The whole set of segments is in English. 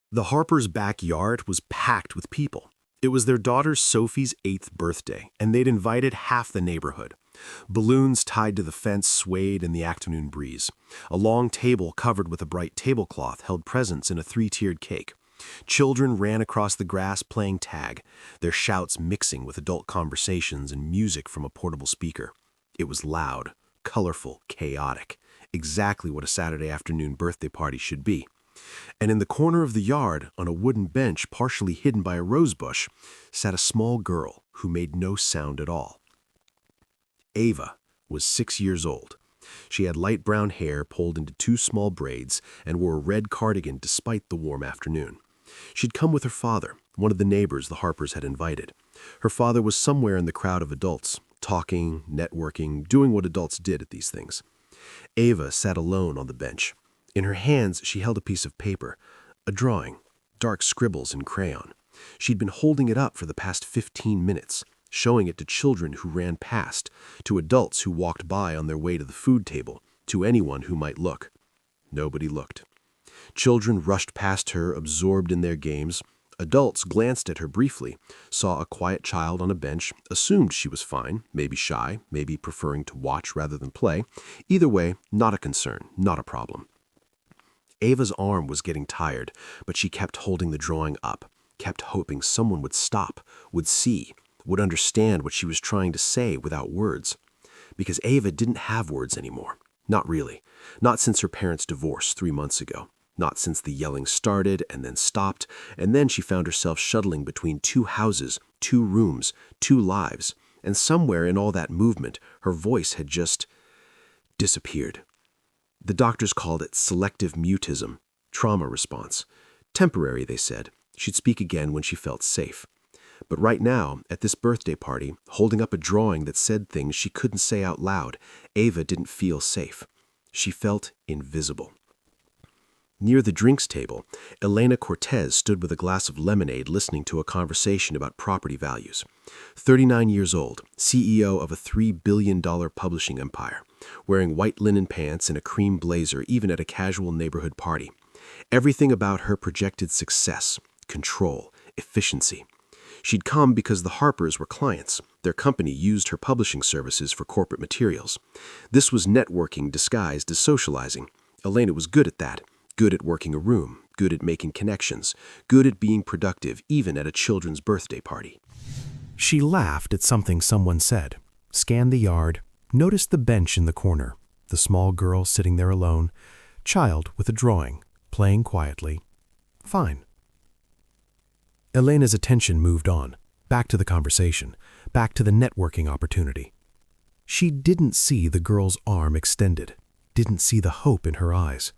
The Harpers' backyard was packed with people. It was their daughter Sophie's 8th birthday, and they'd invited half the neighborhood. Balloons tied to the fence swayed in the afternoon breeze. A long table covered with a bright tablecloth held presents in a three-tiered cake. Children ran across the grass playing tag, their shouts mixing with adult conversations and music from a portable speaker. It was loud, colorful, chaotic, exactly what a Saturday afternoon birthday party should be. And in the corner of the yard, on a wooden bench partially hidden by a rose bush, sat a small girl who made no sound at all. Ava was 6 years old. She had light brown hair pulled into two small braids and wore a red cardigan despite the warm afternoon. She'd come with her father, one of the neighbors the Harpers had invited. Her father was somewhere in the crowd of adults, talking, networking, doing what adults did at these things. Ava sat alone on the bench. In her hands, she held a piece of paper, a drawing, dark scribbles in crayon. She'd been holding it up for the past 15 minutes, showing it to children who ran past, to adults who walked by on their way to the food table, to anyone who might look. Nobody looked. Children rushed past her, absorbed in their games. Adults glanced at her briefly, saw a quiet child on a bench, assumed she was fine, maybe shy, maybe preferring to watch rather than play. Either way, not a concern, not a problem. Ava's arm was getting tired, but she kept holding the drawing up, kept hoping someone would stop, would see, would understand what she was trying to say without words. Because Ava didn't have words anymore. Not really. Not since her parents' divorce 3 months ago. Not since the yelling started and then stopped, and then she found herself shuttling between 2 houses, 2 rooms, 2 lives, and somewhere in all that movement, her voice had just disappeared. The doctors called it selective mutism, trauma response. Temporary, they said. She'd speak again when she felt safe. But right now, at this birthday party, holding up a drawing that said things she couldn't say out loud, Ava didn't feel safe. She felt invisible. Near the drinks table, Elena Cortez stood with a glass of lemonade listening to a conversation about property values. 39 years old, CEO of a $3 billion publishing empire, wearing white linen pants and a cream blazer even at a casual neighborhood party. Everything about her projected success, control, efficiency. She'd come because the Harpers were clients. Their company used her publishing services for corporate materials. This was networking disguised as socializing. Elena was good at that. Good at working a room, good at making connections, good at being productive even at a children's birthday party. She laughed at something someone said, scanned the yard, noticed the bench in the corner, the small girl sitting there alone, child with a drawing, playing quietly. Fine. Elena's attention moved on, back to the conversation, back to the networking opportunity. She didn't see the girl's arm extended, didn't see the hope in her eyes.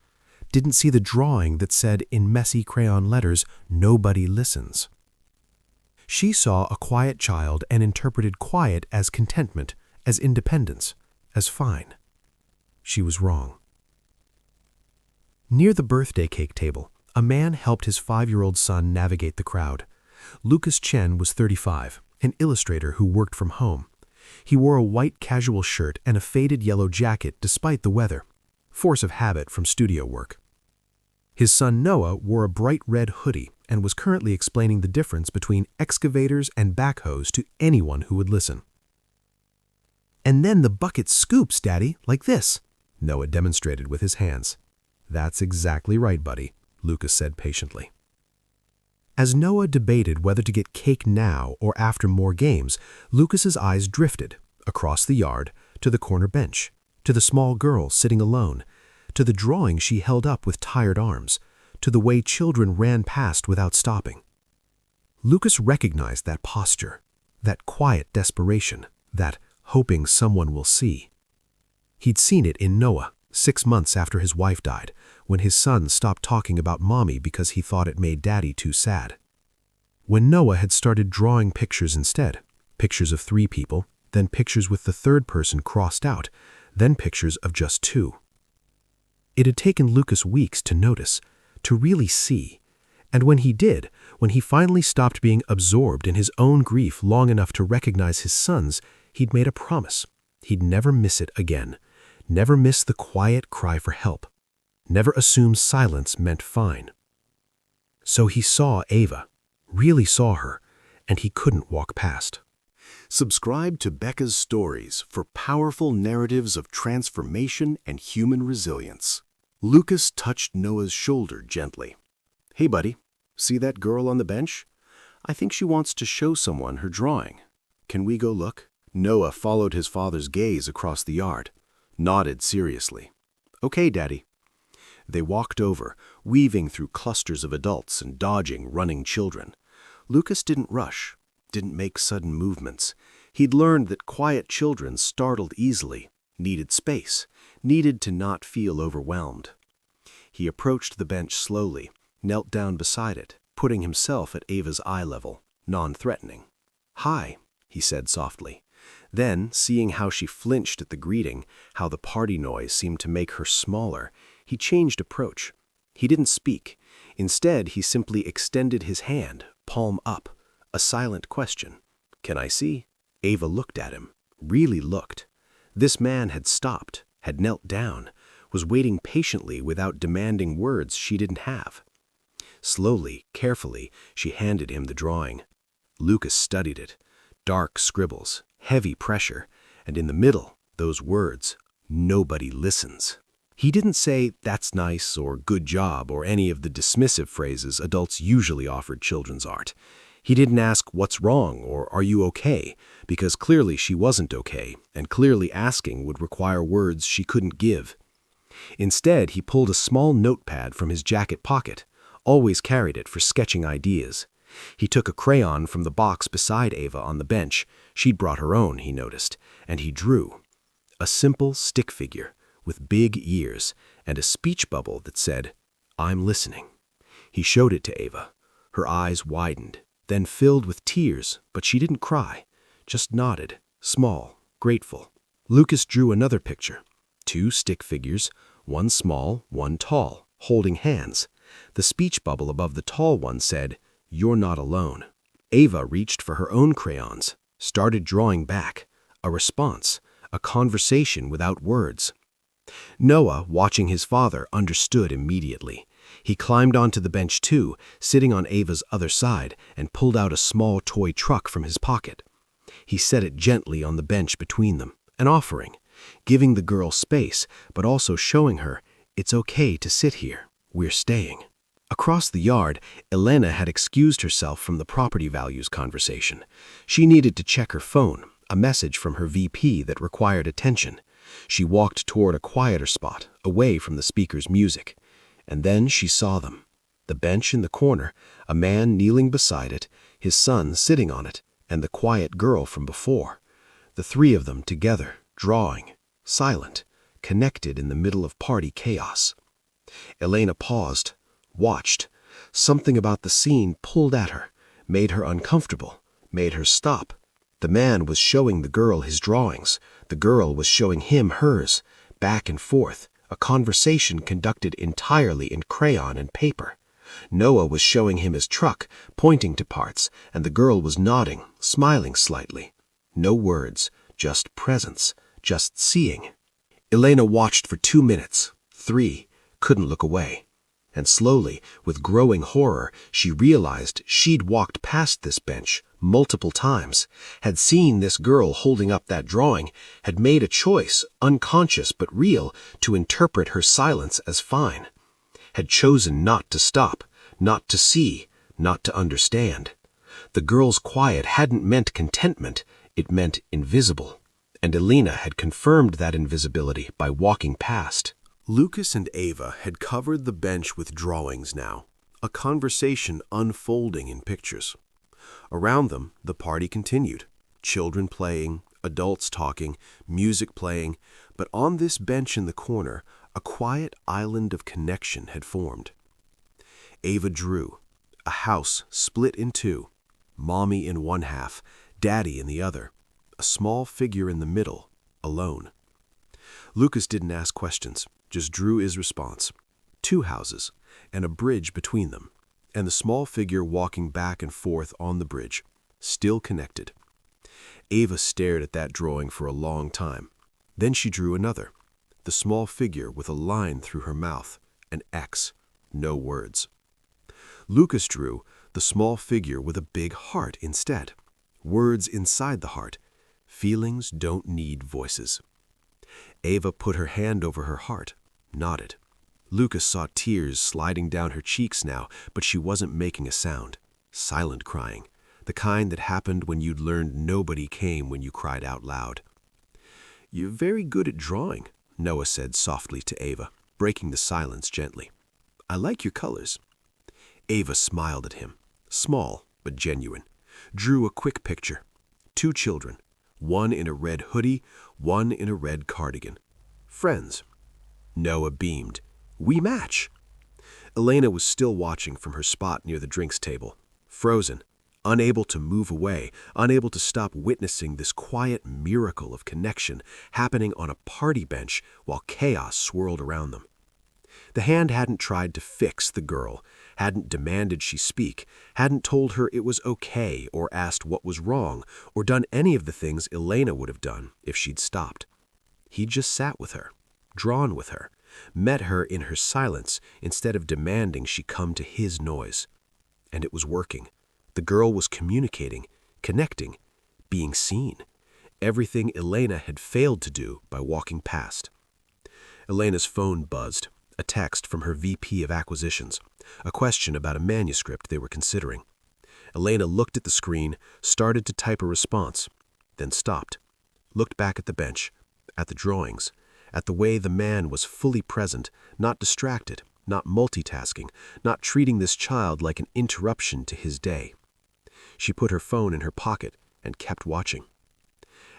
Didn't see the drawing that said in messy crayon letters, "Nobody listens." She saw a quiet child and interpreted quiet as contentment, as independence, as fine. She was wrong. Near the birthday cake table, a man helped his 5-year-old son navigate the crowd. Lucas Chen was 35, an illustrator who worked from home. He wore a white casual shirt and a faded yellow jacket despite the weather. Force of habit from studio work. His son Noah wore a bright red hoodie and was currently explaining the difference between excavators and backhoes to anyone who would listen. "And then the bucket scoops, Daddy, like this," Noah demonstrated with his hands. "That's exactly right, buddy," Lucas said patiently. As Noah debated whether to get cake now or after more games, Lucas's eyes drifted across the yard to the corner bench, to the small girl sitting alone, to the drawing she held up with tired arms, to the way children ran past without stopping. Lucas recognized that posture, that quiet desperation, that hoping someone will see. He'd seen it in Noah 6 months after his wife died, when his son stopped talking about mommy because he thought it made daddy too sad. When Noah had started drawing pictures instead, pictures of 3 people, then pictures with the 3rd person crossed out, then pictures of just 2. It had taken Lucas weeks to notice, to really see, and when he did, when he finally stopped being absorbed in his own grief long enough to recognize his son's, he'd made a promise. He'd never miss it again, never miss the quiet cry for help, never assume silence meant fine. So he saw Ava, really saw her, and he couldn't walk past. Subscribe to Becca's Stories for powerful narratives of transformation and human resilience. Lucas touched Noah's shoulder gently. "Hey, buddy, see that girl on the bench? I think she wants to show someone her drawing. Can we go look?" Noah followed his father's gaze across the yard, nodded seriously. "Okay, Daddy." They walked over, weaving through clusters of adults and dodging running children. Lucas didn't rush, didn't make sudden movements. He'd learned that quiet children startled easily, needed space, needed to not feel overwhelmed. He approached the bench slowly, knelt down beside it, putting himself at Ava's eye level, non-threatening. "Hi," he said softly. Then, seeing how she flinched at the greeting, how the party noise seemed to make her smaller, he changed approach. He didn't speak. Instead, he simply extended his hand, palm up, a silent question. "Can I see?" Ava looked at him, really looked. This man had stopped, had knelt down, was waiting patiently without demanding words she didn't have. Slowly, carefully, she handed him the drawing. Lucas studied it. Dark scribbles, heavy pressure, and in the middle, those words, "Nobody listens." He didn't say, "That's nice," or "Good job," or any of the dismissive phrases adults usually offered children's art. He didn't ask, "What's wrong?" or "Are you okay?" because clearly she wasn't okay, and clearly asking would require words she couldn't give. Instead, he pulled a small notepad from his jacket pocket, always carried it for sketching ideas. He took a crayon from the box beside Ava on the bench. She'd brought her own, he noticed, and he drew. A simple stick figure, with big ears, and a speech bubble that said, "I'm listening." He showed it to Ava. Her eyes widened, then filled with tears, but she didn't cry, just nodded, small, grateful. Lucas drew another picture. 2 stick figures, one small, one tall, holding hands. The speech bubble above the tall one said, "You're not alone." Ava reached for her own crayons, started drawing back, a response, a conversation without words. Noah, watching his father, understood immediately. He climbed onto the bench too, sitting on Ava's other side, and pulled out a small toy truck from his pocket. He set it gently on the bench between them, an offering, giving the girl space, but also showing her, "It's okay to sit here. We're staying." Across the yard, Elena had excused herself from the property values conversation. She needed to check her phone, a message from her VP that required attention. She walked toward a quieter spot, away from the speaker's music. And then she saw them. The bench in the corner, a man kneeling beside it, his son sitting on it, and the quiet girl from before. The 3 of them together, drawing, silent, connected in the middle of party chaos. Elena paused, watched. Something about the scene pulled at her, made her uncomfortable, made her stop. The man was showing the girl his drawings. The girl was showing him hers, back and forth, a conversation conducted entirely in crayon and paper. Noah was showing him his truck, pointing to parts, and the girl was nodding, smiling slightly. No words, just presence, just seeing. Elena watched for 2 minutes, 3, couldn't look away. And slowly, with growing horror, she realized she'd walked past this bench multiple times, had seen this girl holding up that drawing, had made a choice, unconscious but real, to interpret her silence as fine, had chosen not to stop, not to see, not to understand. The girl's quiet hadn't meant contentment, it meant invisible, and Elena had confirmed that invisibility by walking past. Lucas and Ava had covered the bench with drawings now, a conversation unfolding in pictures. Around them, the party continued, children playing, adults talking, music playing, but on this bench in the corner, a quiet island of connection had formed. Ava drew, a house split in 2, mommy in one half, daddy in the other, a small figure in the middle, alone. Lucas didn't ask questions, just drew his response. 2 houses, and a bridge between them, and the small figure walking back and forth on the bridge, still connected. Ava stared at that drawing for a long time. Then she drew another, the small figure with a line through her mouth, an X, no words. Lucas drew the small figure with a big heart instead. Words inside the heart. Feelings don't need voices. Ava put her hand over her heart, nodded. Lucas saw tears sliding down her cheeks now, but she wasn't making a sound. Silent crying. The kind that happened when you'd learned nobody came when you cried out loud. "You're very good at drawing," Noah said softly to Ava, breaking the silence gently. "I like your colors." Ava smiled at him, small but genuine, drew a quick picture. 2 children, one in a red hoodie, one in a red cardigan. Friends. Noah beamed. "We match." Elena was still watching from her spot near the drinks table, frozen, unable to move away, unable to stop witnessing this quiet miracle of connection happening on a party bench while chaos swirled around them. The hand hadn't tried to fix the girl, hadn't demanded she speak, hadn't told her it was okay or asked what was wrong or done any of the things Elena would have done if she'd stopped. He'd just sat with her, drawn with her, met her in her silence instead of demanding she come to his noise. And it was working. The girl was communicating, connecting, being seen. Everything Elena had failed to do by walking past. Elena's phone buzzed, a text from her VP of Acquisitions, a question about a manuscript they were considering. Elena looked at the screen, started to type a response, then stopped, looked back at the bench, at the drawings, at the way the man was fully present, not distracted, not multitasking, not treating this child like an interruption to his day. She put her phone in her pocket and kept watching.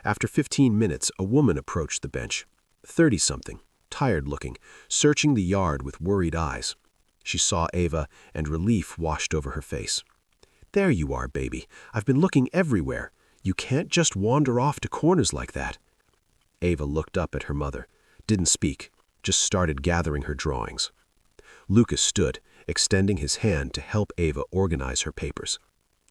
After 15 minutes, a woman approached the bench, 30-something, tired-looking, searching the yard with worried eyes. She saw Ava, and relief washed over her face. "There you are, baby. I've been looking everywhere. You can't just wander off to corners like that." Ava looked up at her mother, didn't speak, just started gathering her drawings. Lucas stood, extending his hand to help Ava organize her papers.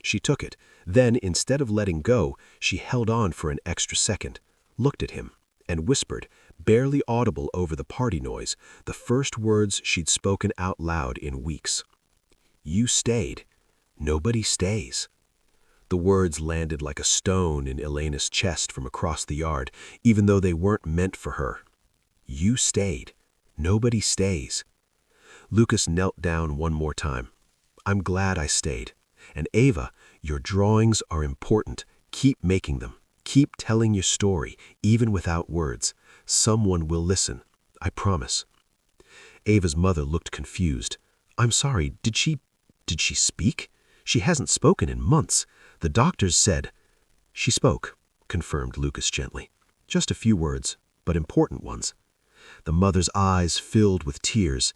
She took it, then, instead of letting go, she held on for an extra second, looked at him, and whispered, barely audible over the party noise, the first words she'd spoken out loud in weeks. "You stayed. Nobody stays." The words landed like a stone in Elena's chest from across the yard, even though they weren't meant for her. "You stayed. Nobody stays." Lucas knelt down one more time. "I'm glad I stayed. And Ava, your drawings are important. Keep making them. Keep telling your story, even without words. Someone will listen. I promise." Ava's mother looked confused. "I'm sorry, did she speak? She hasn't spoken in months. The doctors said—" "She spoke," confirmed Lucas gently. "Just a few words, but important ones." The mother's eyes filled with tears.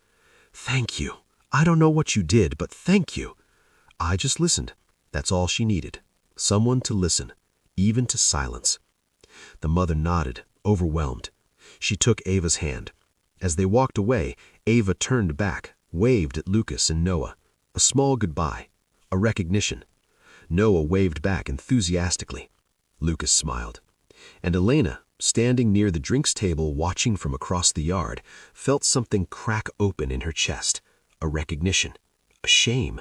"Thank you. I don't know what you did, but thank you. I just listened. That's all she needed. Someone to listen, even to silence." The mother nodded, overwhelmed. She took Ava's hand. As they walked away, Ava turned back, waved at Lucas and Noah. A small goodbye, a recognition. Noah waved back enthusiastically. Lucas smiled. And Elena, standing near the drinks table watching from across the yard, felt something crack open in her chest. A recognition, a shame,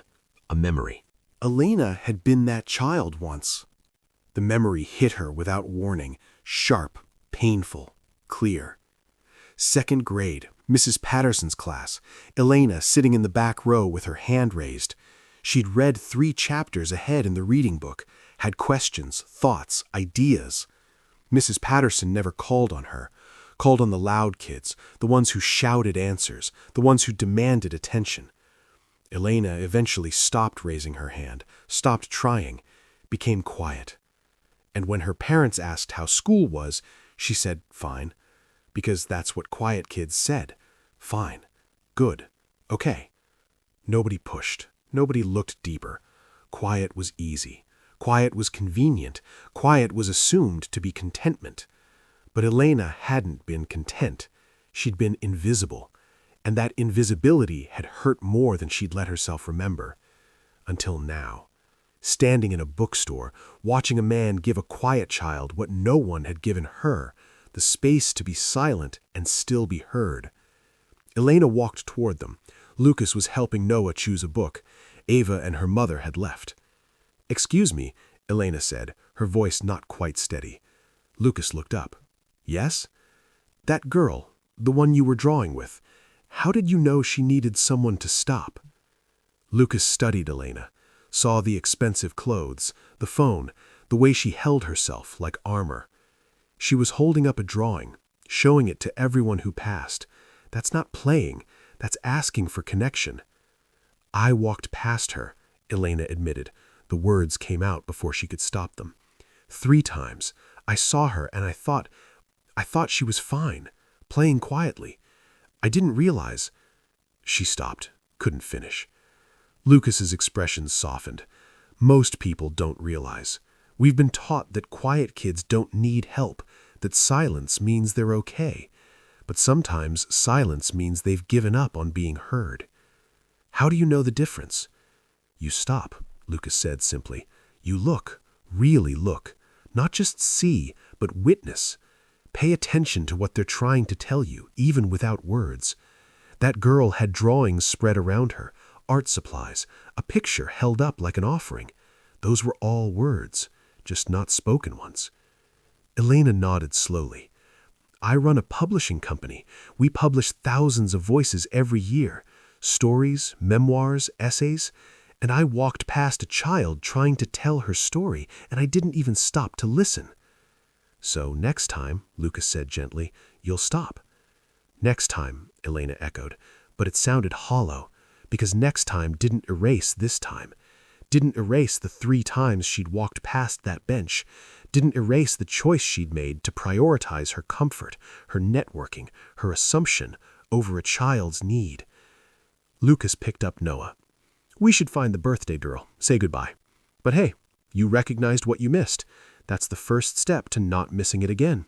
a memory. Elena had been that child once. The memory hit her without warning, sharp, painful, clear. 2nd grade, Mrs. Patterson's class, Elena sitting in the back row with her hand raised. She'd read 3 chapters ahead in the reading book, had questions, thoughts, ideas. Mrs. Patterson never called on her, called on the loud kids, the ones who shouted answers, the ones who demanded attention. Elena eventually stopped raising her hand, stopped trying, became quiet. And when her parents asked how school was, she said, "Fine," because that's what quiet kids said. Fine. Good. Okay. Nobody pushed. Nobody looked deeper. Quiet was easy. Quiet was convenient. Quiet was assumed to be contentment. But Elena hadn't been content. She'd been invisible. And that invisibility had hurt more than she'd let herself remember. Until now. Standing in a bookstore, watching a man give a quiet child what no one had given her, the space to be silent and still be heard. Elena walked toward them. Lucas was helping Noah choose a book. Ava and her mother had left. "Excuse me," Elena said, her voice not quite steady. Lucas looked up. "Yes? That girl, the one you were drawing with, how did you know she needed someone to stop?" Lucas studied Elena, saw the expensive clothes, the phone, the way she held herself like armor. She was holding up a drawing, showing it to everyone who passed. That's not playing, that's asking for connection. "I walked past her," Elena admitted. The words came out before she could stop them. "3 times. I saw her and I thought she was fine, playing quietly. I didn't realize—" She stopped, couldn't finish. Lucas's expression softened. "Most people don't realize. We've been taught that quiet kids don't need help, that silence means they're okay. But sometimes silence means they've given up on being heard. How do you know the difference?" "You stop," Lucas said simply. "You look, really look. Not just see, but witness. Pay attention to what they're trying to tell you, even without words. That girl had drawings spread around her, art supplies, a picture held up like an offering. Those were all words, just not spoken ones." Elena nodded slowly. "I run a publishing company. We publish thousands of voices every year. Stories, memoirs, essays. And I walked past a child trying to tell her story, and I didn't even stop to listen." "So next time," Lucas said gently, "you'll stop." "Next time," Elena echoed, but it sounded hollow, because next time didn't erase this time. Didn't erase the 3 times she'd walked past that bench. Didn't erase the choice she'd made to prioritize her comfort, her networking, her assumption over a child's need. Lucas picked up Noah. "We should find the birthday girl, say goodbye. But hey, you recognized what you missed. That's the first step to not missing it again."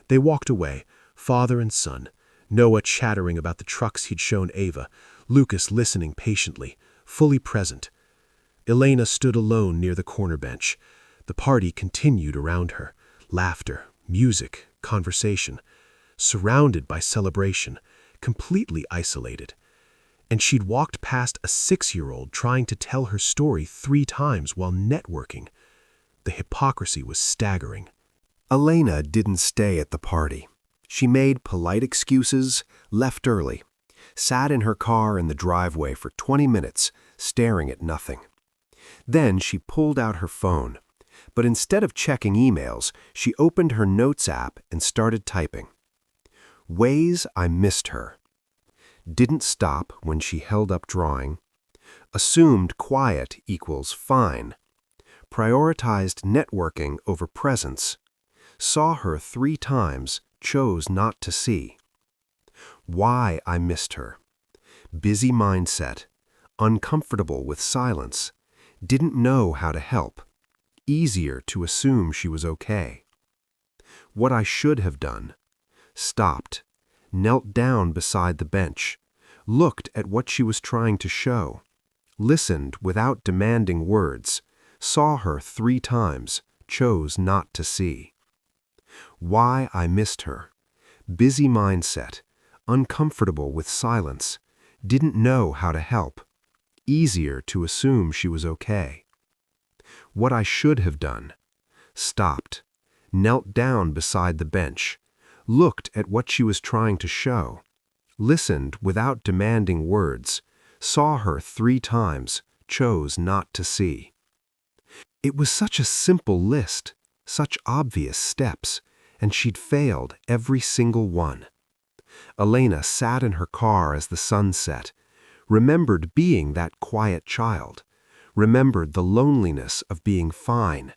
They walked away, father and son, Noah chattering about the trucks he'd shown Ava, Lucas listening patiently, fully present. Elena stood alone near the corner bench. The party continued around her. Laughter, music, conversation. Surrounded by celebration, completely isolated. And she'd walked past a 6-year-old trying to tell her story 3 times while networking. The hypocrisy was staggering. Elena didn't stay at the party. She made polite excuses, left early, sat in her car in the driveway for 20 minutes, staring at nothing. Then she pulled out her phone, but instead of checking emails, she opened her notes app and started typing. Ways I missed her. Didn't stop when she held up drawing. Assumed quiet equals fine. Prioritized networking over presence. Saw her 3 times, chose not to see. Why I missed her. Busy mindset. Uncomfortable with silence. Didn't know how to help. Easier to assume she was okay. What I should have done. Stopped. Knelt down beside the bench. Looked at what she was trying to show. Listened without demanding words. Saw her 3 times, chose not to see. Why I missed her. Busy mindset. Uncomfortable with silence. Didn't know how to help. Easier to assume she was okay. What I should have done. Stopped. Knelt down beside the bench. Looked at what she was trying to show. Listened without demanding words. Saw her 3 times, chose not to see. It was such a simple list, such obvious steps, and she'd failed every single one. Elena sat in her car as the sun set, remembered being that quiet child, remembered the loneliness of being fine,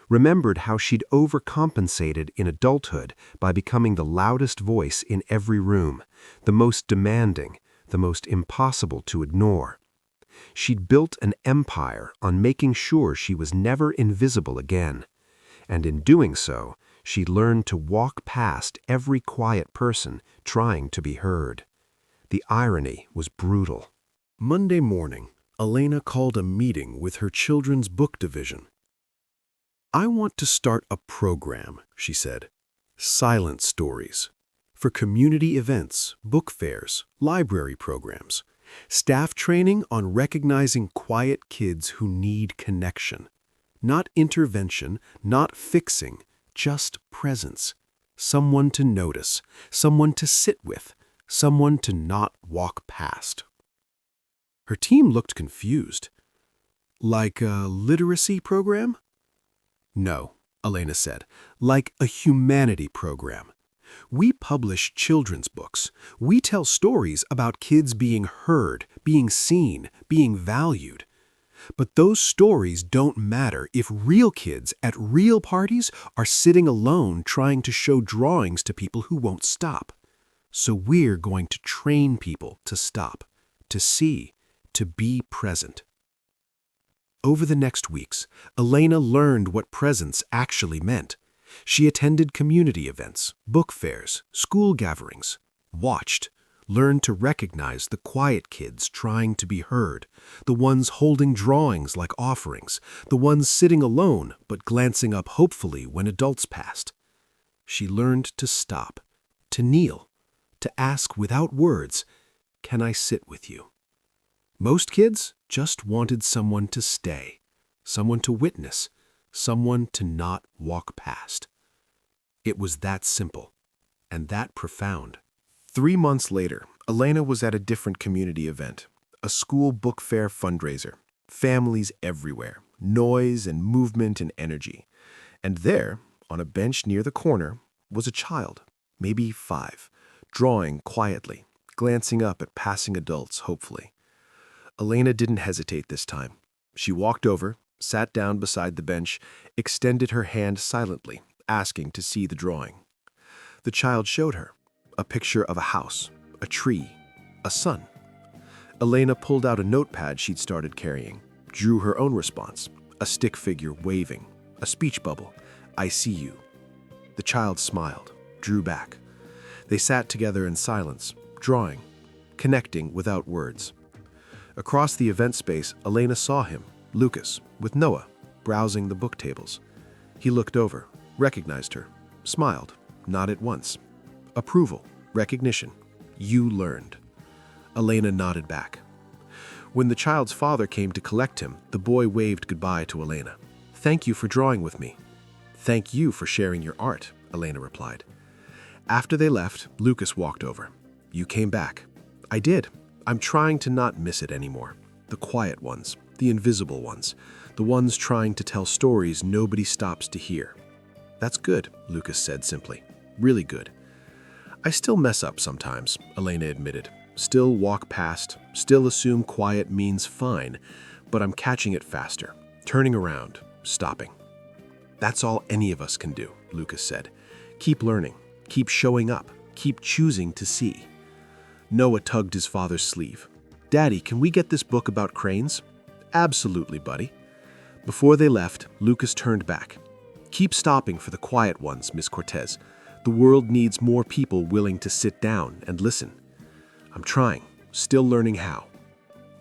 remembered how she'd overcompensated in adulthood by becoming the loudest voice in every room, the most demanding, the most impossible to ignore. She'd built an empire on making sure she was never invisible again, and in doing so, she'd learned to walk past every quiet person trying to be heard. The irony was brutal. Monday morning, Elena called a meeting with her children's book division. "I want to start a program," she said. "Silent stories. For community events, book fairs, library programs. Staff training on recognizing quiet kids who need connection. Not intervention, not fixing, just presence. Someone to notice, someone to sit with, someone to not walk past. Her team looked confused. Like a literacy program? No, Elena said, like a humanity program. We publish children's books. We tell stories about kids being heard, being seen, being valued. But those stories don't matter if real kids at real parties are sitting alone trying to show drawings to people who won't stop. So we're going to train people to stop, to see, to be present. Over the next weeks, Elena learned what presence actually meant. She attended community events, book fairs, school gatherings, watched, learned to recognize the quiet kids trying to be heard, the ones holding drawings like offerings, the ones sitting alone but glancing up hopefully when adults passed. She learned to stop, to kneel, to ask without words, "Can I sit with you?" Most kids just wanted someone to stay, someone to witness, someone to not walk past. It was that simple and that profound. 3 months later, Elena was at a different community event, a school book fair fundraiser. Families everywhere, noise and movement and energy. And there, on a bench near the corner, was a child, maybe 5, drawing quietly, glancing up at passing adults hopefully. Elena didn't hesitate this time. She walked over, sat down beside the bench, extended her hand silently, asking to see the drawing. The child showed her a picture of a house, a tree, a sun. Elena pulled out a notepad she'd started carrying, drew her own response, a stick figure waving, a speech bubble, "I see you." The child smiled, drew back. They sat together in silence, drawing, connecting without words. Across the event space, Elena saw him, Lucas, with Noah, browsing the book tables. He looked over, recognized her, smiled, nodded once. Approval, recognition. You learned. Elena nodded back. When the child's father came to collect him, the boy waved goodbye to Elena. "Thank you for drawing with me." "Thank you for sharing your art," Elena replied. After they left, Lucas walked over. "You came back." "I did. I'm trying to not miss it anymore. The quiet ones, the invisible ones, the ones trying to tell stories nobody stops to hear." "That's good," Lucas said simply. "Really good." "I still mess up sometimes," Elena admitted. "Still walk past, still assume quiet means fine, but I'm catching it faster, turning around, stopping." "That's all any of us can do," Lucas said. "Keep learning, keep showing up, keep choosing to see." Noah tugged his father's sleeve. "Daddy, can we get this book about cranes?" "Absolutely, buddy." Before they left, Lucas turned back. "Keep stopping for the quiet ones, Miss Cortez. The world needs more people willing to sit down and listen." "I'm trying, still learning how."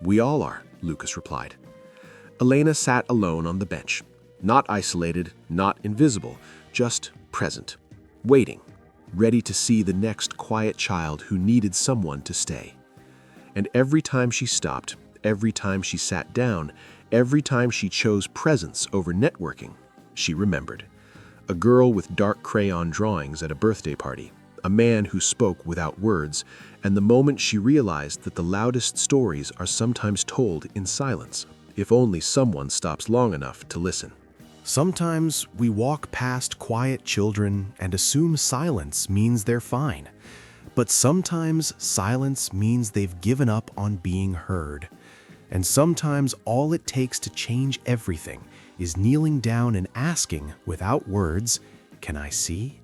"We all are," Lucas replied. Elena sat alone on the bench, not isolated, not invisible, just present, waiting, ready to see the next quiet child who needed someone to stay. And every time she stopped, every time she sat down, every time she chose presence over networking, she remembered. A girl with dark crayon drawings at a birthday party, a man who spoke without words, and the moment she realized that the loudest stories are sometimes told in silence, if only someone stops long enough to listen. Sometimes we walk past quiet children and assume silence means they're fine. But sometimes silence means they've given up on being heard. And sometimes all it takes to change everything is kneeling down and asking, without words, "Can I see?"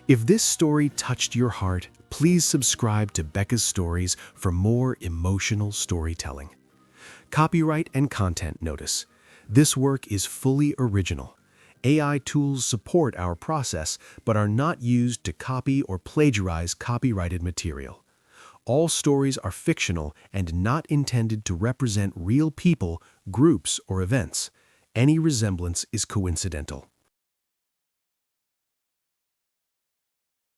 If this story touched your heart, please subscribe to Becca's Stories for more emotional storytelling. Copyright and content notice. This work is fully original. AI tools support our process, but are not used to copy or plagiarize copyrighted material. All stories are fictional and not intended to represent real people, groups, or events. Any resemblance is coincidental.